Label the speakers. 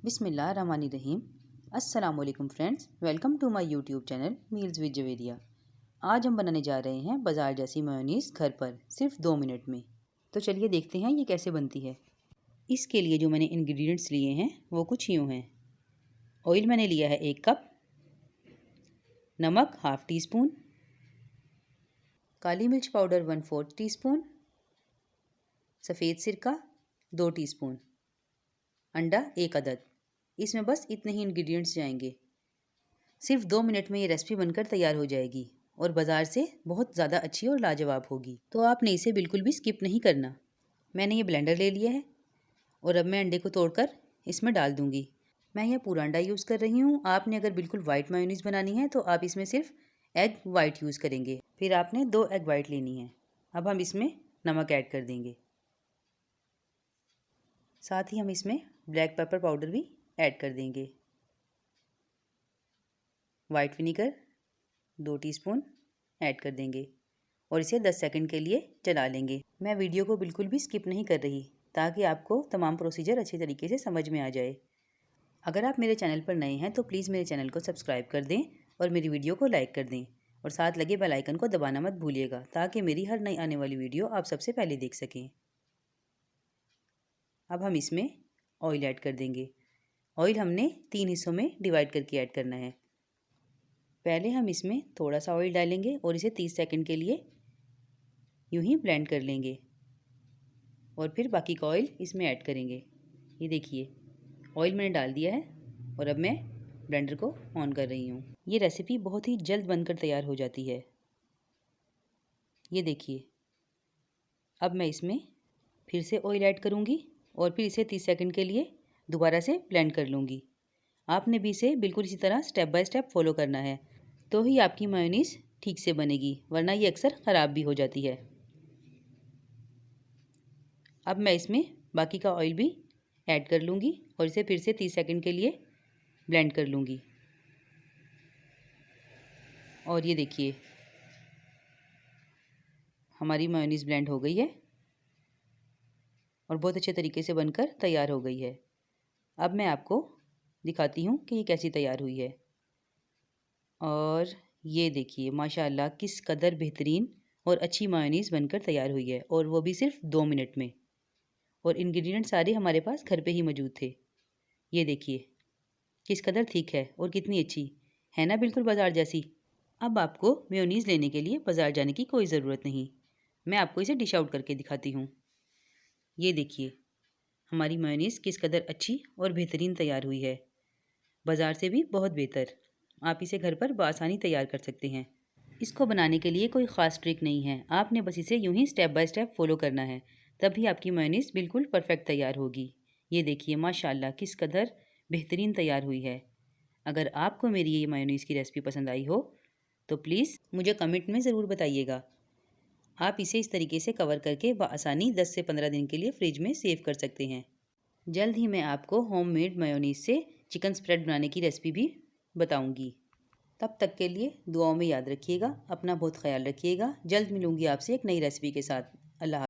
Speaker 1: बिस्मिल्लाहिर्रहमानिर्रहीम। अस्सलामुअलैकुम friends, welcome to my YouTube channel meals with Javeria. आज हम बनाने जा रहे हैं बाज़ार जैसी मेयोनीज़ घर पर सिर्फ 2 मिनट में। तो चलिए देखते हैं ये कैसे बनती है। इसके लिए जो मैंने इंग्रेडिएंट्स लिए हैं वो कुछ यूँ हैं। ऑयल मैंने लिया है 1 कप, नमक हाफ़ टी स्पून, काली मिर्च पाउडर 1/4 टीस्पून, सफ़ेद सिरका 2 टीस्पून, अंडा 1 अदद। इसमें बस इतने ही इंग्रेडिएंट्स जाएंगे। सिर्फ 2 मिनट में ये रेसिपी बनकर तैयार हो जाएगी और बाज़ार से बहुत ज़्यादा अच्छी और लाजवाब होगी। तो आपने इसे बिल्कुल भी स्किप नहीं करना। मैंने ये ब्लेंडर ले लिया है और अब मैं अंडे को तोड़कर इसमें डाल दूँगी। मैं यह पूरा अंडा यूज़ कर रही हूँ। आपने अगर बिल्कुल वाइट मेयोनीज़ बनानी है तो आप इसमें सिर्फ एग वाइट यूज़ करेंगे। फिर आपने 2 एग वाइट लेनी है। अब हम इसमें नमक ऐड कर देंगे। साथ ही हम इसमें ब्लैक पेपर पाउडर भी ऐड कर देंगे। वाइट विनीगर 2 टीस्पून ऐड कर देंगे और इसे 10 सेकंड के लिए चला लेंगे। मैं वीडियो को बिल्कुल भी स्किप नहीं कर रही ताकि आपको तमाम प्रोसीजर अच्छे तरीके से समझ में आ जाए। अगर आप मेरे चैनल पर नए हैं तो प्लीज़ मेरे चैनल को सब्सक्राइब कर दें और मेरी वीडियो को लाइक कर दें और साथ लगे बेल आइकन को दबाना मत भूलिएगा ताकि मेरी हर नई आने वाली वीडियो आप सबसे पहले देख सकें। अब हम इसमें ऑयल ऐड कर देंगे। ऑयल हमने 3 हिस्सों में डिवाइड करके ऐड करना है। पहले हम इसमें थोड़ा सा ऑयल डालेंगे और इसे 30 सेकंड के लिए यूं ही ब्लेंड कर लेंगे और फिर बाकी का ऑयल इसमें ऐड करेंगे। ये देखिए ऑयल मैंने डाल दिया है और अब मैं ब्लेंडर को ऑन कर रही हूँ। ये रेसिपी बहुत ही जल्द बनकर तैयार हो जाती है। ये देखिए अब मैं इसमें फिर से ऑयल ऐड करूँगी और फिर इसे 30 सेकंड के लिए दोबारा से ब्लेंड कर लूँगी। आपने भी इसे बिल्कुल इसी तरह स्टेप बाय स्टेप फॉलो करना है तो ही आपकी मेयोनीज़ ठीक से बनेगी, वरना ये अक्सर ख़राब भी हो जाती है। अब मैं इसमें बाकी का ऑयल भी ऐड कर लूँगी और इसे फिर से 30 सेकंड के लिए ब्लेंड कर लूँगी। और ये देखिए हमारी मेयोनीज़ ब्लेंड हो गई है और बहुत अच्छे तरीके से बनकर तैयार हो गई है। अब मैं आपको दिखाती हूँ कि ये कैसी तैयार हुई है। और ये देखिए माशाल्लाह किस कदर बेहतरीन और अच्छी मेयोनीज़ बनकर तैयार हुई है और वो भी सिर्फ 2 मिनट में। और इंग्रेडिएंट सारे हमारे पास घर पे ही मौजूद थे। ये देखिए किस कदर थिक है और कितनी अच्छी है ना, बिल्कुल बाज़ार जैसी। अब आपको मेयोनीज़ लेने के लिए बाज़ार जाने की कोई ज़रूरत नहीं। मैं आपको इसे डिश आउट करके दिखाती हूँ। ये देखिए हमारी मेयोनीज़ किस कदर अच्छी और बेहतरीन तैयार हुई है, बाज़ार से भी बहुत बेहतर। आप इसे घर पर बआसानी तैयार कर सकते हैं। इसको बनाने के लिए कोई ख़ास ट्रिक नहीं है, आपने बस इसे यूं ही स्टेप बाय स्टेप फॉलो करना है, तभी आपकी मेयोनीज़ बिल्कुल परफेक्ट तैयार होगी। ये देखिए माशाल्लाह किस कदर बेहतरीन तैयार हुई है। अगर आपको मेरी ये मेयोनीज़ की रेसिपी पसंद आई हो तो प्लीज़ मुझे कमेंट में ज़रूर बताइएगा। आप इसे इस तरीके से कवर करके बआसानी 10 से 15 दिन के लिए फ्रिज में सेव कर सकते हैं। जल्द ही मैं आपको होममेड मेयोनीज़ से चिकन स्प्रेड बनाने की रेसिपी भी बताऊंगी। तब तक के लिए दुआओं में याद रखिएगा, अपना बहुत ख्याल रखिएगा। जल्द मिलूंगी आपसे एक नई रेसिपी के साथ। अल्लाह।